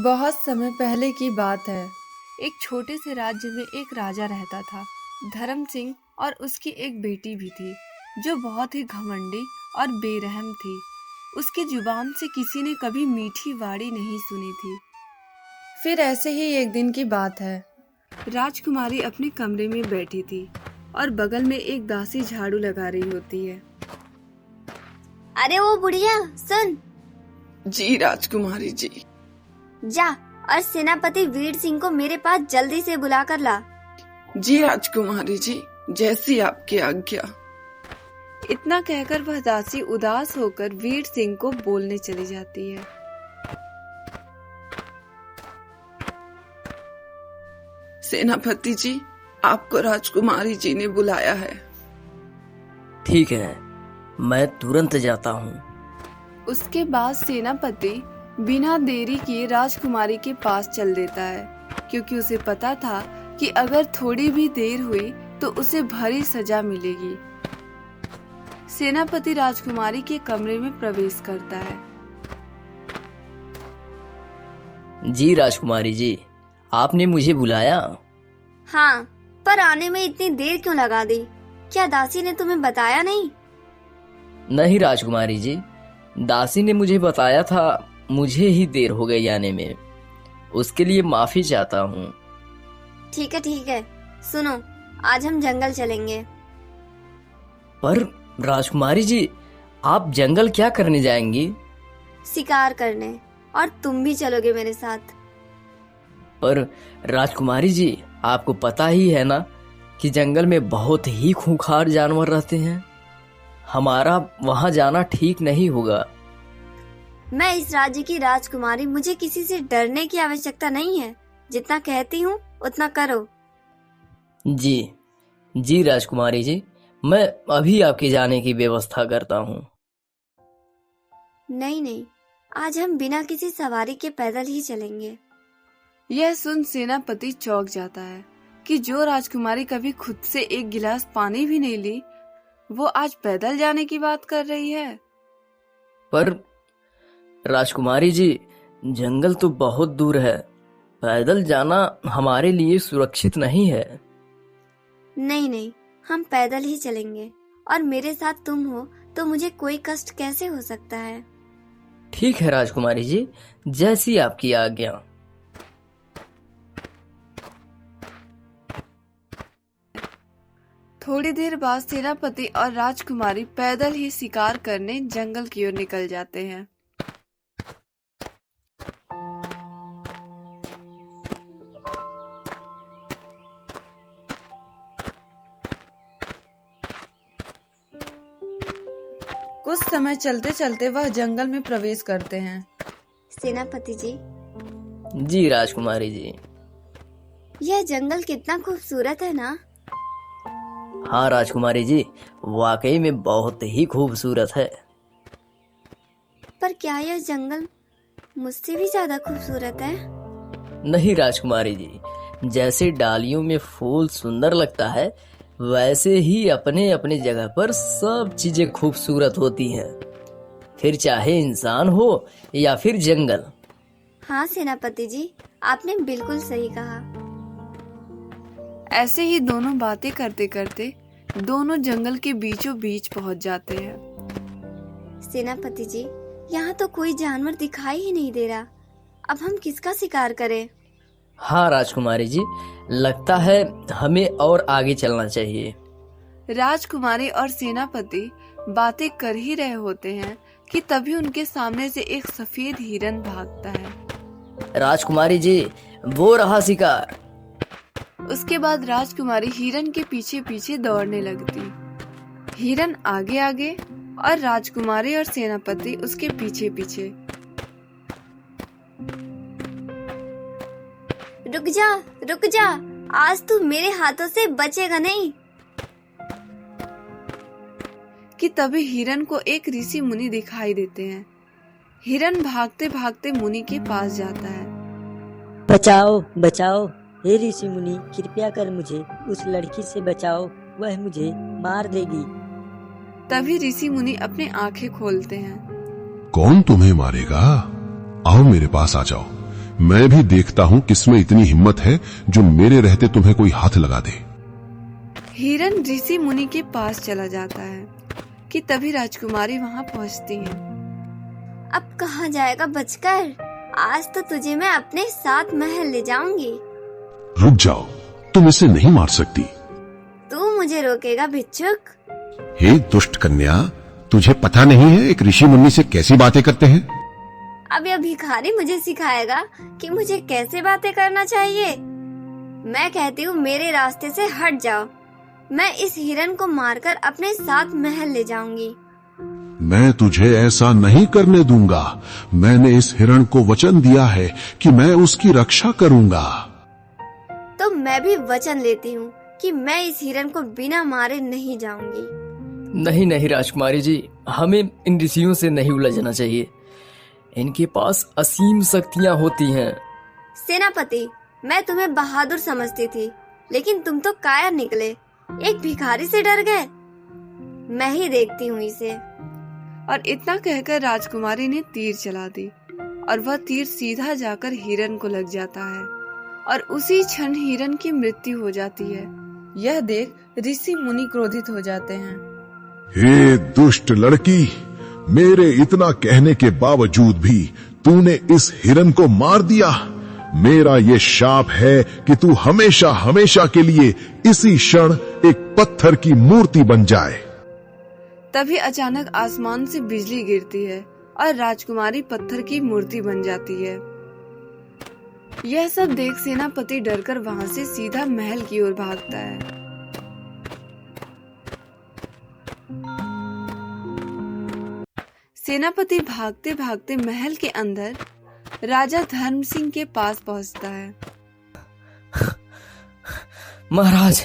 बहुत समय पहले की बात है। एक छोटे से राज्य में एक राजा रहता था। धर्म सिंह और उसकी एक बेटी भी थी जो बहुत ही घमंडी और बेरहम थी। उसकी जुबान से किसी ने कभी मीठी वाणी नहीं सुनी थी। फिर ऐसे ही एक दिन की बात है। राजकुमारी अपने कमरे में बैठी थी और बगल में एक दासी झाड़ू लगा रही होती है। अरे वो बुढ़िया सुन। जी राजकुमारी जी। जा और सेनापति वीर सिंह को मेरे पास जल्दी से बुला कर ला। जी राजकुमारी जी, जैसी आपकी आज्ञा। इतना कहकर वह दासी उदास होकर वीर सिंह को बोलने चली जाती है। सेनापति जी, आपको राजकुमारी जी ने बुलाया है। ठीक है, मैं तुरंत जाता हूँ। उसके बाद सेनापति बिना देरी किए राजकुमारी के पास चल देता है, क्योंकि उसे पता था कि अगर थोड़ी भी देर हुई तो उसे भारी सजा मिलेगी। सेनापति राजकुमारी के कमरे में प्रवेश करता है। जी राजकुमारी जी, आपने मुझे बुलाया? हाँ, पर आने में इतनी देर क्यों लगा दी? क्या दासी ने तुम्हें बताया नहीं? नहीं राजकुमारी जी, दासी ने मुझे बताया था, मुझे ही देर हो गई आने में। उसके लिए माफी चाहता हूँ। ठीक है, सुनो, आज हम जंगल चलेंगे। पर राजकुमारी जी, आप जंगल क्या करने जाएंगी? शिकार करने, और तुम भी चलोगे मेरे साथ। पर राजकुमारी जी, आपको पता ही है ना कि जंगल में बहुत ही खूंखार जानवर रहते हैं। हमारा वहां जाना ठीक नहीं होगा। मैं इस राज्य की राजकुमारी, मुझे किसी से डरने की आवश्यकता नहीं है। जितना कहती हूँ उतना करो। जी राजकुमारी जी, मैं अभी आपके जाने की व्यवस्था करता हूँ। नहीं, आज हम बिना किसी सवारी के पैदल ही चलेंगे। यह सुन सेनापति चौंक जाता है कि जो राजकुमारी कभी खुद से एक गिलास पानी भी नहीं ली, वो आज पैदल जाने की बात कर रही है। पर राजकुमारी जी, जंगल तो बहुत दूर है, पैदल जाना हमारे लिए सुरक्षित नहीं है। नहीं, हम पैदल ही चलेंगे, और मेरे साथ तुम हो तो मुझे कोई कष्ट कैसे हो सकता है। ठीक है राजकुमारी जी, जैसी आपकी आज्ञा। थोड़ी देर बाद सेनापति और राजकुमारी पैदल ही शिकार करने जंगल की ओर निकल जाते हैं। कुछ समय चलते चलते वह जंगल में प्रवेश करते हैं। सेनापति जी। जी राजकुमारी जी। यह जंगल कितना खूबसूरत है ना? हाँ राजकुमारी जी, वाकई में बहुत ही खूबसूरत है। पर क्या यह जंगल मुझसे भी ज्यादा खूबसूरत है? नहीं राजकुमारी जी, जैसे डालियों में फूल सुंदर लगता है, वैसे ही अपने अपने जगह पर सब चीजें खूबसूरत होती हैं, फिर चाहे इंसान हो या फिर जंगल। हाँ सेनापति जी, आपने बिल्कुल सही कहा। ऐसे ही दोनों बातें करते करते दोनों जंगल के बीचों बीच पहुंच जाते हैं। सेनापति जी, यहाँ तो कोई जानवर दिखाई ही नहीं दे रहा। अब हम किसका शिकार करें? हाँ राजकुमारी जी, लगता है हमें और आगे चलना चाहिए। राजकुमारी और सेनापति बातें कर ही रहे होते हैं कि तभी उनके सामने से एक सफेद हिरन भागता है। राजकुमारी जी, वो रहा शिकार। उसके बाद राजकुमारी हिरन के पीछे पीछे दौड़ने लगती। हिरन आगे आगे और राजकुमारी और सेनापति उसके पीछे पीछे। रुक जा, आज तू मेरे हाथों से बचेगा नहीं। कि तभी हिरन को एक ऋषि मुनि दिखाई देते हैं। हिरन भागते भागते मुनि के पास जाता है। बचाओ, हे ऋषि मुनि, कृपया कर मुझे उस लड़की से बचाओ, वह मुझे मार देगी। तभी ऋषि मुनि अपने आंखें खोलते हैं। कौन तुम्हें मारेगा? आओ मेरे पास आ जाओ, मैं भी देखता हूँ किसमें इतनी हिम्मत है जो मेरे रहते तुम्हें कोई हाथ लगा दे। हिरन ऋषि मुनि के पास चला जाता है कि तभी राजकुमारी वहाँ पहुँचती है। अब कहाँ जाएगा बचकर? आज तो तुझे मैं अपने साथ महल ले जाऊंगी। रुक जाओ, तुम इसे नहीं मार सकती। तू मुझे रोकेगा भिक्षुक? हे दुष्ट कन्या, तुझे पता नहीं है एक ऋषि मुनि से कैसी बातें करते हैं? अब यह भिखारी मुझे सिखाएगा कि मुझे कैसे बातें करना चाहिए। मैं कहती हूँ मेरे रास्ते से हट जाओ। मैं इस हिरन को मारकर अपने साथ महल ले जाऊंगी। मैं तुझे ऐसा नहीं करने दूंगा। मैंने इस हिरण को वचन दिया है कि मैं उसकी रक्षा करूंगा। तो मैं भी वचन लेती हूँ कि मैं इस हिरन को बिना मारे नहीं जाऊंगी। नहीं नहीं राजकुमारी जी, हमें इन ऋषियों से नहीं उलझना चाहिए। इनके पास असीम शक्तियाँ होती हैं। सेनापति, मैं तुम्हें बहादुर समझती थी, लेकिन तुम तो कायर निकले। एक भिखारी से डर गए। मैं ही देखती हूँ इसे। और इतना कहकर राजकुमारी ने तीर चला दी और वह तीर सीधा जाकर हिरन को लग जाता है और उसी क्षण हिरन की मृत्यु हो जाती है। यह देख ऋषि मुनि क्रोधित हो जाते हैं। हे दुष्ट लड़की, मेरे इतना कहने के बावजूद भी तूने इस हिरन को मार दिया। मेरा ये शाप है कि तू हमेशा हमेशा के लिए इसी क्षण एक पत्थर की मूर्ति बन जाए। तभी अचानक आसमान से बिजली गिरती है और राजकुमारी पत्थर की मूर्ति बन जाती है। यह सब देख सेनापति डरकर वहां से सीधा महल की ओर भागता है। सेनापति भागते भागते महल के अंदर राजा धर्म सिंह के पास पहुंचता है। महाराज,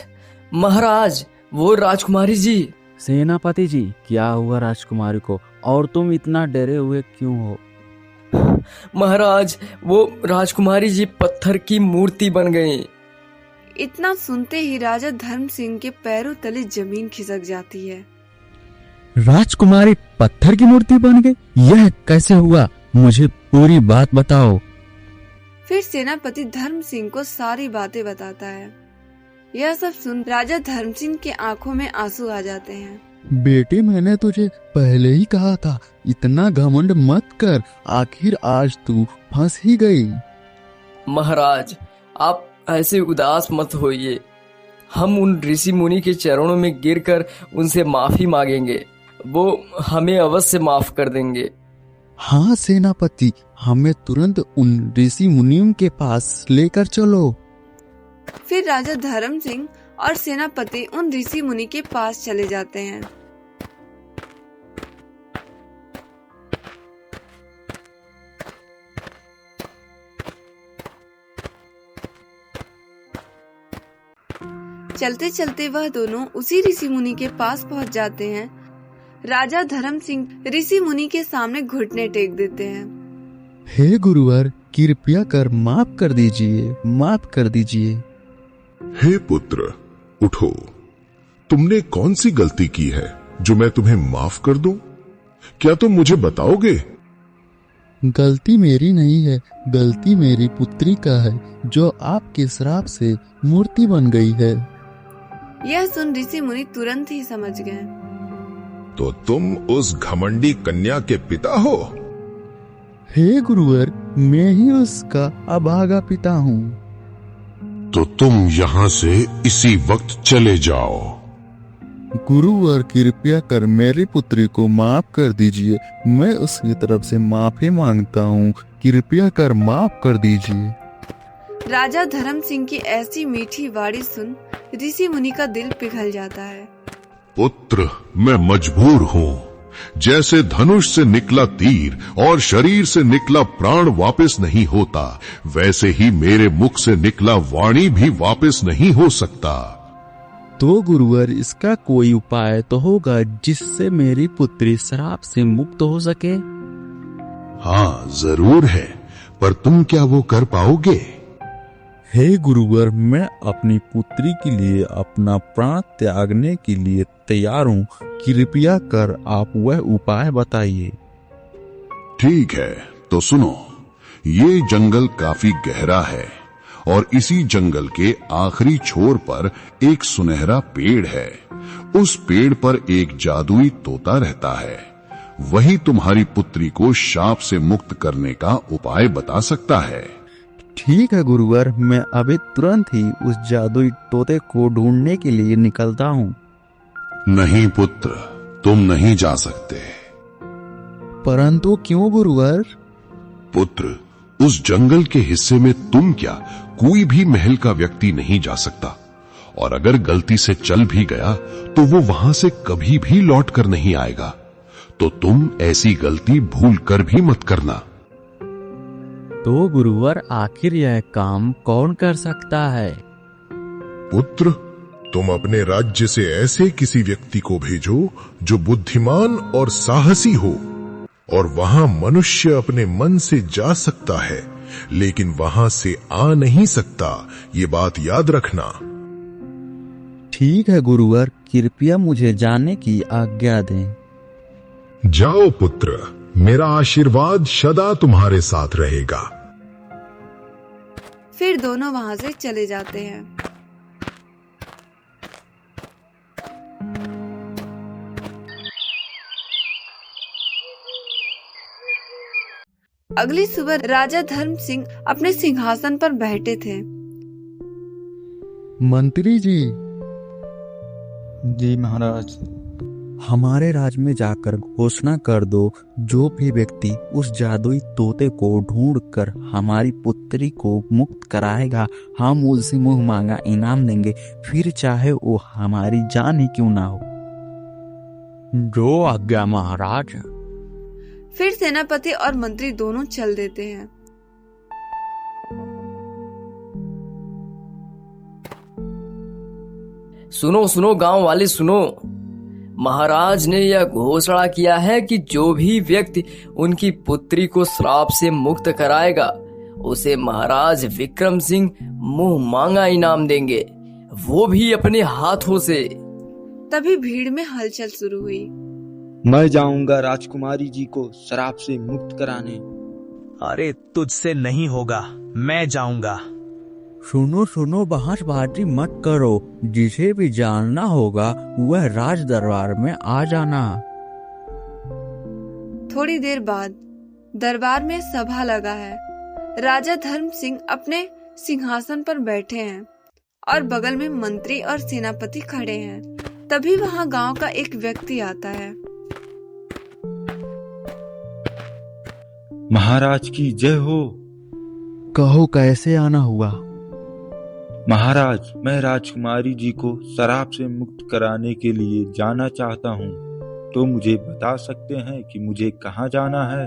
महाराज, वो राजकुमारी जी। सेनापति जी, क्या हुआ राजकुमारी को और तुम इतना डरे हुए क्यों हो? महाराज, वो राजकुमारी जी पत्थर की मूर्ति बन गई। इतना सुनते ही राजा धर्म सिंह के पैरों तले जमीन खिसक जाती है। राजकुमारी पत्थर की मूर्ति बन गई? यह कैसे हुआ? मुझे पूरी बात बताओ। फिर सेनापति धर्म सिंह को सारी बातें बताता है। यह सब सुन राजा धर्म सिंह के आंखों में आंसू आ जाते हैं। बेटी, मैंने तुझे पहले ही कहा था, इतना घमंड मत कर। आखिर आज तू फंस ही गई। महाराज, आप ऐसे उदास मत होइए। हम उन ऋषि मुनि के चरणों में गिरकर उनसे माफी मांगेंगे। वो हमें अवश्य माफ कर देंगे। हाँ सेनापति, हमें तुरंत उन ऋषि मुनियों के पास लेकर चलो। फिर राजा धर्म सिंह और सेनापति उन ऋषि मुनि के पास चले जाते हैं। चलते चलते वह दोनों उसी ऋषि मुनि के पास पहुंच जाते हैं। राजा धर्म सिंह ऋषि मुनि के सामने घुटने टेक देते हैं। हे गुरुवर, कृपया कर माफ कर दीजिए, माफ कर दीजिए। हे पुत्र, उठो। तुमने कौन सी गलती की है जो मैं तुम्हें माफ कर दूं? क्या तुम मुझे बताओगे? गलती मेरी नहीं है, गलती मेरी पुत्री का है, जो आपके श्राप से मूर्ति बन गई है। यह सुन ऋषि मुनि तुरंत ही समझ गए। तो तुम उस घमंडी कन्या के पिता हो? हे गुरुवर, मैं ही उसका अभागा पिता हूँ। तो तुम यहाँ से इसी वक्त चले जाओ। गुरुवर, कृपया कर मेरी पुत्री को माफ कर दीजिए। मैं उसकी तरफ से माफी मांगता हूँ। कृपया कर माफ कर दीजिए। राजा धर्म सिंह की ऐसी मीठी वाणी सुन ऋषि मुनि का दिल पिघल जाता है। पुत्र, मैं मजबूर हूँ। जैसे धनुष से निकला तीर और शरीर से निकला प्राण वापस नहीं होता, वैसे ही मेरे मुख से निकला वाणी भी वापस नहीं हो सकता। तो गुरुवर, इसका कोई उपाय तो होगा जिससे मेरी पुत्री श्राप से मुक्त हो सके? हाँ, जरूर है, पर तुम क्या वो कर पाओगे? हे गुरुवर, मैं अपनी पुत्री के लिए अपना प्राण त्यागने के लिए तैयार हूँ। कृपया कर आप वह उपाय बताइए। ठीक है, तो सुनो। ये जंगल काफी गहरा है और इसी जंगल के आखिरी छोर पर एक सुनहरा पेड़ है। उस पेड़ पर एक जादुई तोता रहता है। वही तुम्हारी पुत्री को शाप से मुक्त करने का उपाय बता सकता है। ठीक है गुरुवर, मैं अभी तुरंत ही उस जादुई तोते को ढूंढने के लिए निकलता हूँ। नहीं पुत्र, तुम नहीं जा सकते। परंतु क्यों गुरुवर? पुत्र, उस जंगल के हिस्से में तुम क्या, कोई भी महल का व्यक्ति नहीं जा सकता, और अगर गलती से चल भी गया तो वो वहां से कभी भी लौट कर नहीं आएगा। तो तुम ऐसी गलती भूल कर भी मत करना। तो गुरुवर, आखिर यह काम कौन कर सकता है? पुत्र, तुम अपने राज्य से ऐसे किसी व्यक्ति को भेजो जो बुद्धिमान और साहसी हो, और वहां मनुष्य अपने मन से जा सकता है लेकिन वहां से आ नहीं सकता। ये बात याद रखना। ठीक है गुरुवर, कृपया मुझे जाने की आज्ञा दें। जाओ पुत्र, मेरा आशीर्वाद सदा तुम्हारे साथ रहेगा। फिर दोनों वहां से चले जाते हैं। अगली सुबह राजा धर्म सिंह अपने सिंहासन पर बैठे थे। मंत्री जी। जी महाराज। हमारे राज्य में जाकर घोषणा कर दो, जो भी व्यक्ति उस जादुई तोते को ढूंढकर हमारी पुत्री को मुक्त कराएगा, हम उसे मुंह मांगा इनाम देंगे, फिर चाहे वो हमारी जान ही क्यों ना हो। जो आज्ञा महाराज। फिर सेनापति और मंत्री दोनों चल देते हैं। सुनो सुनो गांव वाले सुनो, महाराज ने यह घोषणा किया है कि जो भी व्यक्ति उनकी पुत्री को श्राप से मुक्त कराएगा उसे महाराज विक्रम सिंह मुंह मांगा इनाम देंगे, वो भी अपने हाथों से। तभी भीड़ में हलचल शुरू हुई। मैं जाऊंगा राजकुमारी जी को शराब से मुक्त कराने। अरे तुझसे नहीं होगा, मैं जाऊंगा। सुनो सुनो, बहसबाजी मत करो, जिसे भी जानना होगा वह राज दरबार में आ जाना। थोड़ी देर बाद दरबार में सभा लगा है। राजा धर्म सिंह अपने सिंहासन पर बैठे हैं और बगल में मंत्री और सेनापति खड़े हैं। तभी वहां गांव का एक व्यक्ति आता है। महाराज की जय हो। कहो, कैसे आना हुआ? महाराज, मैं राजकुमारी जी को शराब से मुक्त कराने के लिए जाना चाहता हूँ। तो मुझे बता सकते हैं कि मुझे कहाँ जाना है?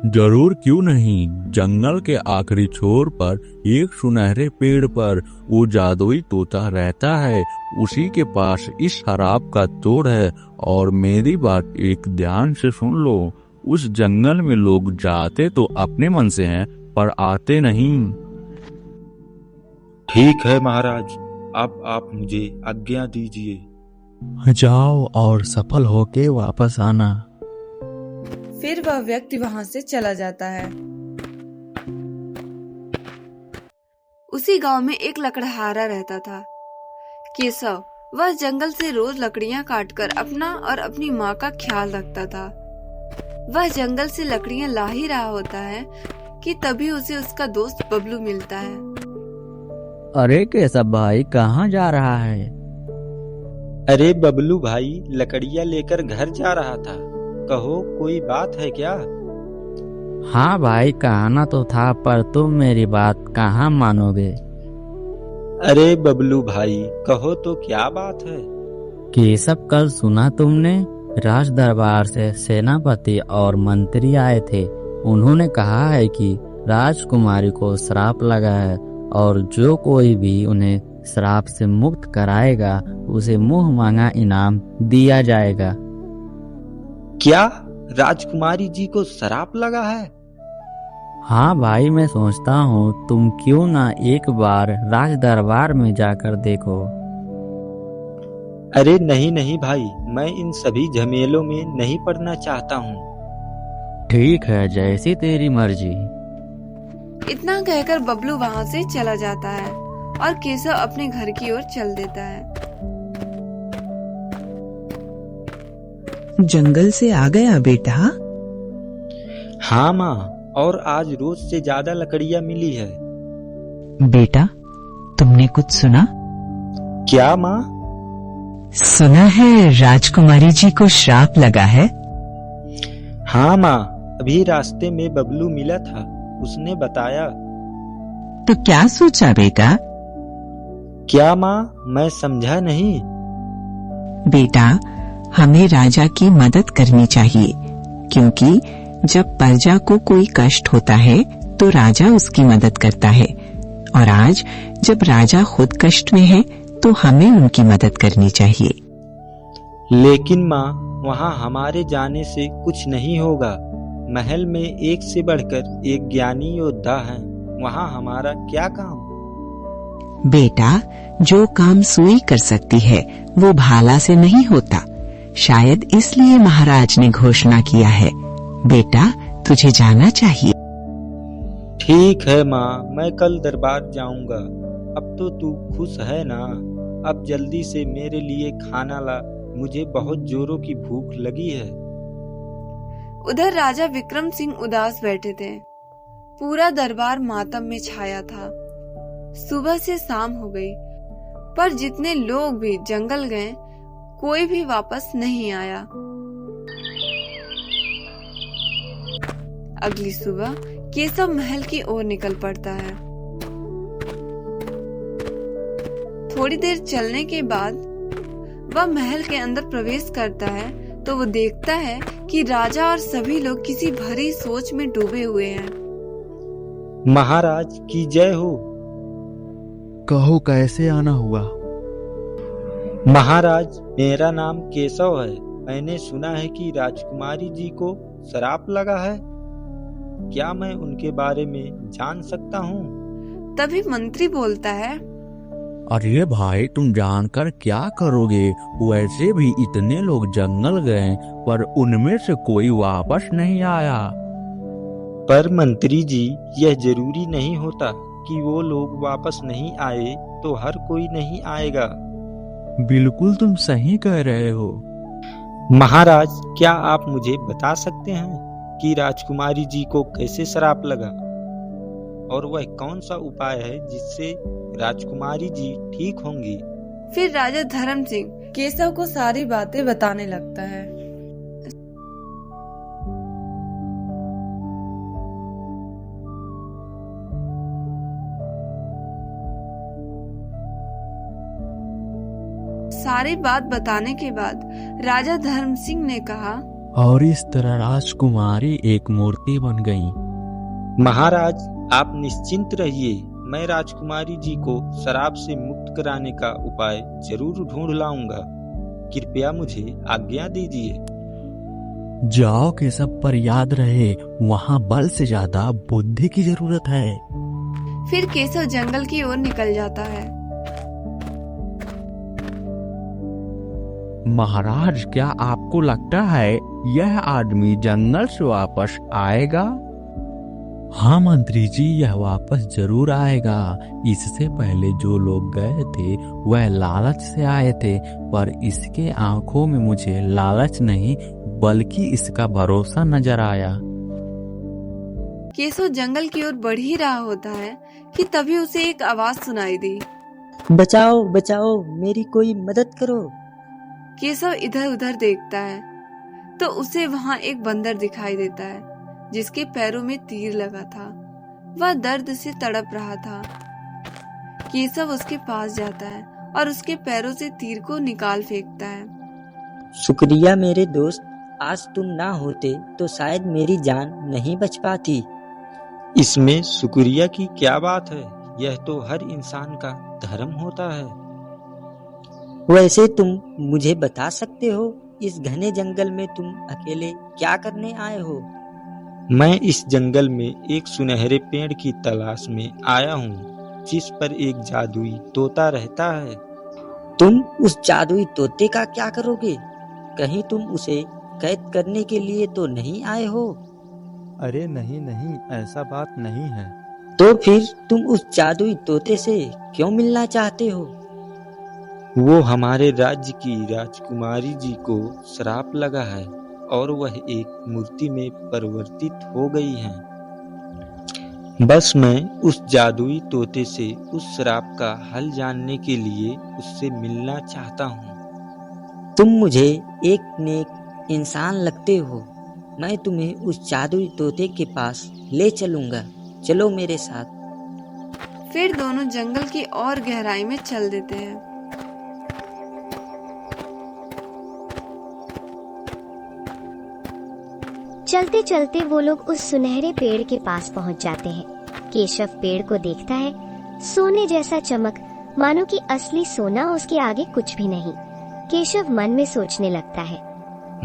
जरूर, क्यों नहीं। जंगल के आखिरी छोर पर एक सुनहरे पेड़ पर वो जादुई तोता रहता है, उसी के पास इस शराब का तोड़ है। और मेरी बात एक ध्यान से सुन लो, उस जंगल में लोग जाते तो अपने मन से हैं, पर आते नहीं। ठीक है महाराज, अब आप मुझे आज्ञा दीजिए। जाओ और सफल होके वापस आना। फिर वह व्यक्ति वहां से चला जाता है। उसी गांव में एक लकड़हारा रहता था, केशव। वह जंगल से रोज लकड़ियां काटकर अपना और अपनी माँ का ख्याल रखता था। वह जंगल से लकड़ियां ला ही रहा होता है कि तभी उसे उसका दोस्त बबलू मिलता है। अरे केशव भाई, कहाँ जा रहा है? अरे बबलू भाई, लकड़ियाँ लेकर घर जा रहा था। कहो, कोई बात है क्या? हाँ भाई, कहना तो था, पर तुम मेरी बात कहाँ मानोगे। अरे बबलू भाई, कहो तो क्या बात है? केशव, कल सुना तुमने? राज दरबार से सेनापति और मंत्री आए थे। उन्होंने कहा है कि राजकुमारी को श्राप लगा है और जो कोई भी उन्हें श्राप से मुक्त कराएगा उसे मुंह मांगा इनाम दिया जाएगा। क्या राजकुमारी जी को श्राप लगा है? हाँ भाई, मैं सोचता हूँ तुम क्यों ना एक बार राज दरबार में जाकर देखो। अरे नहीं नहीं भाई, मैं इन सभी झमेलों में नहीं पड़ना चाहता हूँ। ठीक है, जैसी तेरी मर्जी। इतना कहकर बबलू वहाँ से चला जाता है और केशव अपने घर की ओर चल देता है। जंगल से आ गया बेटा? हाँ माँ, और आज रोज से ज्यादा लकड़ियाँ मिली है। बेटा, तुमने कुछ सुना? क्या माँ? सुना है राजकुमारी जी को श्राप लगा है। हाँ माँ, अभी रास्ते में बबलू मिला था, उसने बताया। तो क्या सोचा बेटा? क्या माँ, मैं समझा नहीं। बेटा, हमें राजा की मदद करनी चाहिए, क्योंकि जब प्रजा को कोई कष्ट होता है तो राजा उसकी मदद करता है, और आज जब राजा खुद कष्ट में है तो हमें उनकी मदद करनी चाहिए। लेकिन माँ, वहाँ हमारे जाने से कुछ नहीं होगा। महल में एक से बढ़कर एक ज्ञानी योद्धा है, वहाँ हमारा क्या काम? बेटा, जो काम सुई कर सकती है वो भाला से नहीं होता। शायद इसलिए महाराज ने घोषणा किया है। बेटा, तुझे जाना चाहिए। ठीक है माँ, मैं कल दरबार जाऊंगा। अब तो तू खुश है ना? अब जल्दी से मेरे लिए खाना ला, मुझे बहुत जोरों की भूख लगी है। उधर राजा विक्रम सिंह उदास बैठे थे। पूरा दरबार मातम में छाया था। सुबह से शाम हो गई, पर जितने लोग भी जंगल गए, कोई भी वापस नहीं आया। अगली सुबह केशव महल की ओर निकल पड़ता है। थोड़ी देर चलने के बाद वह महल के अंदर प्रवेश करता है तो वो देखता है कि राजा और सभी लोग किसी भरी सोच में डूबे हुए हैं। महाराज की जय हो। कहो, कैसे आना हुआ? महाराज, मेरा नाम केशव है। मैंने सुना है कि राजकुमारी जी को श्राप लगा है। क्या मैं उनके बारे में जान सकता हूँ? तभी मंत्री बोलता है, अरे भाई, तुम जानकर क्या करोगे? वैसे भी इतने लोग जंगल गए, पर उनमें से कोई वापस नहीं आया। पर मंत्री जी, यह जरूरी नहीं होता कि वो लोग वापस नहीं आए तो हर कोई नहीं आएगा। बिल्कुल तुम सही कह रहे हो। महाराज, क्या आप मुझे बता सकते हैं कि राजकुमारी जी को कैसे श्राप लगा, और वह कौन सा उपाय है जिससे राजकुमारी जी ठीक होंगी? फिर राजा धर्म सिंह केशव को सारी बातें बताने लगता है। सारी बात बताने के बाद राजा धर्म सिंह ने कहा, और इस तरह राजकुमारी एक मूर्ति बन गई। महाराज, आप निश्चिंत रहिए, मैं राजकुमारी जी को शराब से मुक्त कराने का उपाय जरूर ढूंढ लाऊंगा। कृपया मुझे आज्ञा दीजिए। जाओ केशव, पर याद रहे वहाँ बल से ज्यादा बुद्धि की जरूरत है। फिर केशव जंगल की ओर निकल जाता है। महाराज, क्या आपको लगता है यह आदमी जंगल से वापस आएगा? हाँ मंत्री जी, यह वापस जरूर आएगा। इससे पहले जो लोग गए थे वह लालच से आए थे, पर इसके आंखों में मुझे लालच नहीं बल्कि इसका भरोसा नजर आया। केशव जंगल की ओर बढ़ ही रहा होता है कि तभी उसे एक आवाज सुनाई दी, बचाओ बचाओ, मेरी कोई मदद करो। केशव इधर उधर देखता है तो उसे वहाँ एक बंदर दिखाई देता है जिसके पैरों में तीर लगा था। वह दर्द से तड़प रहा था। केशव उसके पास जाता है और उसके पैरों से तीर को निकाल फेंकता है। शुक्रिया मेरे दोस्त, आज तुम ना होते तो शायद मेरी जान नहीं बच पाती। इसमें शुक्रिया की क्या बात है? यह तो हर इंसान का धर्म होता है। वैसे तुम मुझे बता सकते हो, इस घने जंगल में तुम अकेले क्या करने आए हो? मैं इस जंगल में एक सुनहरे पेड़ की तलाश में आया हूँ, जिस पर एक जादुई तोता रहता है। तुम उस जादुई तोते का क्या करोगे? कहीं तुम उसे कैद करने के लिए तो नहीं आए हो? अरे नहीं नहीं, ऐसा बात नहीं है। तो फिर तुम उस जादुई तोते से क्यों मिलना चाहते हो? वो हमारे राज्य की राजकुमारी जी को श्राप लगा है और वह एक मूर्ति में परिवर्तित हो गई हैं। बस मैं उस जादुई तोते से उस श्राप का हल जानने के लिए उससे मिलना चाहता हूँ। तुम मुझे एक नेक इंसान लगते हो। मैं तुम्हें उस जादुई तोते के पास ले चलूंगा। चलो मेरे साथ। फिर दोनों जंगल की और गहराई में चल देते हैं। चलते चलते वो लोग उस सुनहरे पेड़ के पास पहुंच जाते हैं। केशव पेड़ को देखता है, सोने जैसा चमक, मानो कि असली सोना उसके आगे कुछ भी नहीं। केशव मन में सोचने लगता है,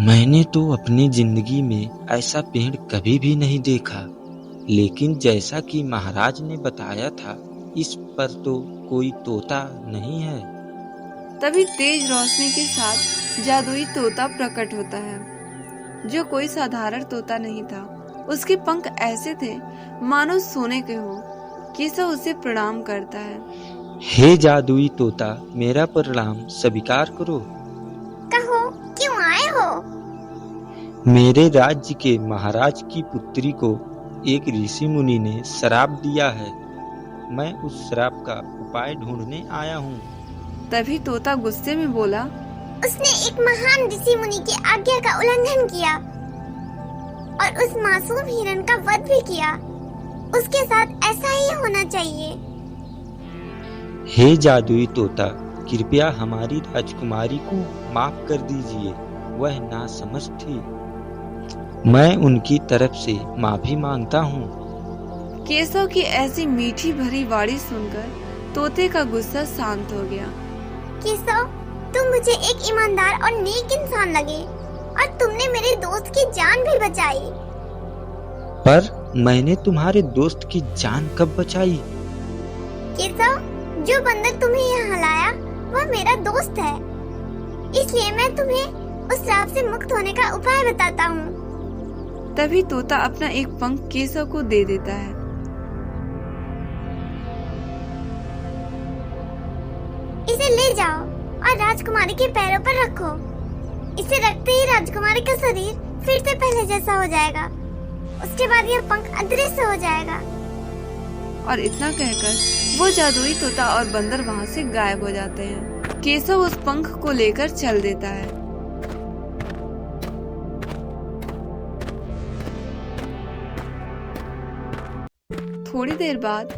मैंने तो अपनी जिंदगी में ऐसा पेड़ कभी भी नहीं देखा, लेकिन जैसा कि महाराज ने बताया था, इस पर तो कोई तोता नहीं है। तभी तेज रोशनी के साथ जादुई तोता प्रकट होता है, जो कोई साधारण तोता नहीं था। उसके पंख ऐसे थे मानो सोने के हो। केशव उसे प्रणाम करता है। हे जादुई तोता, मेरा प्रणाम स्वीकार करो। कहो, क्यों आए हो? मेरे राज्य के महाराज की पुत्री को एक ऋषि मुनि ने श्राप दिया है। मैं उस श्राप का उपाय ढूंढने आया हूँ। तभी तोता गुस्से में बोला, उसने एक महान ऋषि मुनि की आज्ञा का उल्लंघन किया और उस मासूम हिरण का वध भी किया। उसके साथ ऐसा ही होना चाहिए। हे जादुई तोता, कृपया हमारी राजकुमारी को माफ कर दीजिए। वह नासमझ थी। मैं उनकी तरफ से माफी मांगता हूँ। केशव की ऐसी मीठी भरी वाणी सुनकर तोते का गुस्सा शांत हो गया। केशव, तुम मुझे एक ईमानदार और नेक इंसान लगे और तुमने मेरे दोस्त की जान भी बचाई। पर मैंने तुम्हारे दोस्त की जान कब बचाई? केशव, जो बंदर तुम्हें यहाँ लाया वह मेरा दोस्त है, इसलिए मैं तुम्हें उस श्राप से मुक्त होने का उपाय बताता हूँ। तभी तोता अपना एक पंख केशव को दे देता है। इसे ले जाओ और राजकुमारी के पैरों पर रखो। इसे रखते ही राजकुमारी का शरीर फिर से पहले जैसा हो जाएगा। उसके बाद यह पंख अदृश्य हो जाएगा। और इतना कहकर वो जादुई तोता और बंदर वहाँ से गायब हो जाते हैं। केशव उस पंख को लेकर चल देता है। थोड़ी देर बाद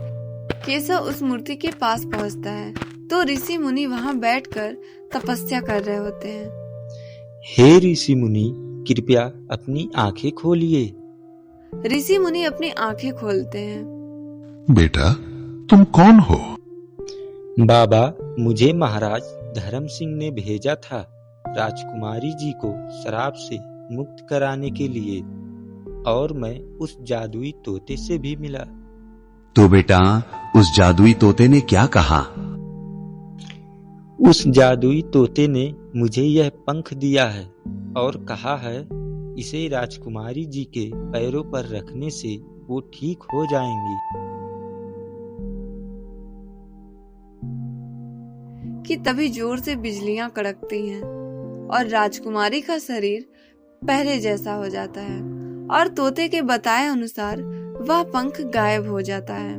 केशव उस मूर्ति के पास पहुँचता है तो ऋषि मुनि वहाँ बैठकर तपस्या कर रहे होते हैं। हे ऋषि मुनि, कृपया अपनी आंखें खोलिए। ऋषि मुनि अपनी आंखें खोलते हैं। बेटा, तुम कौन हो? बाबा, मुझे महाराज धर्म सिंह ने भेजा था राजकुमारी जी को श्राप से मुक्त कराने के लिए, और मैं उस जादुई तोते से भी मिला। तो बेटा, उस जादुई तोते ने क्या कहा? उस जादुई तोते ने मुझे यह पंख दिया है और कहा है, इसे राजकुमारी जी के पैरों पर रखने से वो ठीक हो जाएंगी। कि तभी जोर से बिजलियां कड़कती हैं और राजकुमारी का शरीर पहले जैसा हो जाता है और तोते के बताए अनुसार वह पंख गायब हो जाता है।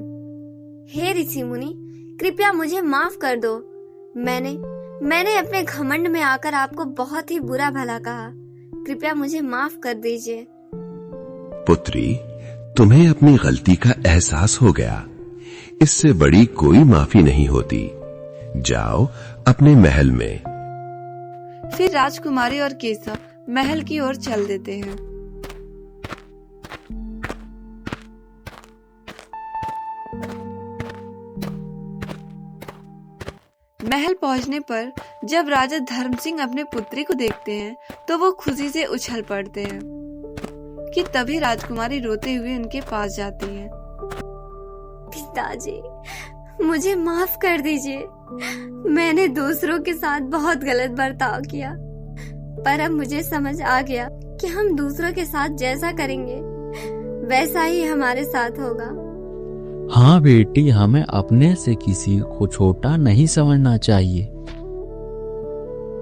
हे ऋषि मुनि, कृपया मुझे माफ कर दो। मैंने अपने घमंड में आकर आपको बहुत ही बुरा भला कहा। कृपया मुझे माफ कर दीजिए। पुत्री, तुम्हें अपनी गलती का एहसास हो गया। इससे बड़ी कोई माफी नहीं होती। जाओ अपने महल में। फिर राजकुमारी और केशव महल की ओर चल देते हैं। महल पहुंचने पर जब राजा धर्म सिंह अपने पुत्री को देखते हैं तो वो खुशी से उछल पड़ते हैं। कि तभी राजकुमारी रोते हुए उनके पास जाती है। पिताजी, मुझे माफ कर दीजिए। मैंने दूसरों के साथ बहुत गलत बर्ताव किया, पर अब मुझे समझ आ गया कि हम दूसरों के साथ जैसा करेंगे वैसा ही हमारे साथ होगा। हाँ बेटी, हमें अपने से किसी को छोटा नहीं समझना चाहिए।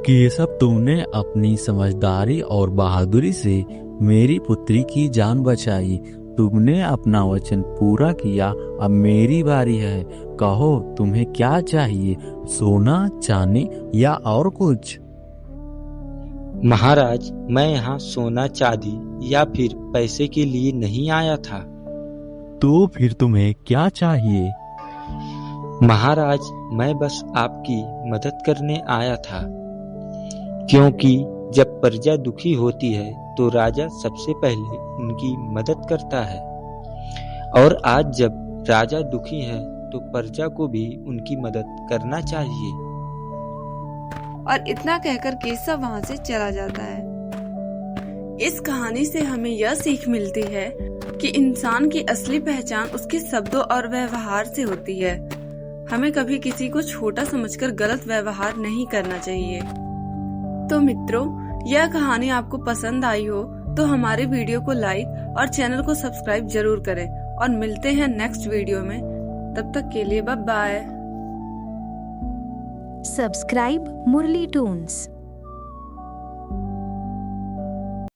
केशव, तुमने अपनी समझदारी और बहादुरी से मेरी पुत्री की जान बचाई। तुमने अपना वचन पूरा किया। अब मेरी बारी है। कहो, तुम्हें क्या चाहिए? सोना, चांदी या और कुछ? महाराज, मैं यहाँ सोना, चांदी या फिर पैसे के लिए नहीं आया था। तो फिर तुम्हें क्या चाहिए? महाराज, मैं बस आपकी मदद करने आया था, क्योंकि जब प्रजा दुखी होती है तो राजा सबसे पहले उनकी मदद करता है, और आज जब राजा दुखी है तो प्रजा को भी उनकी मदद करना चाहिए। और इतना कहकर केशव वहाँ से चला जाता है। इस कहानी से हमें यह सीख मिलती है कि इंसान की असली पहचान उसके शब्दों और व्यवहार से होती है। हमें कभी किसी को छोटा समझकर गलत व्यवहार नहीं करना चाहिए। तो मित्रों, यह कहानी आपको पसंद आई हो तो हमारे वीडियो को लाइक और चैनल को सब्सक्राइब जरूर करें, और मिलते हैं नेक्स्ट वीडियो में। तब तक के लिए bye bye. Subscribe Murli Tunes.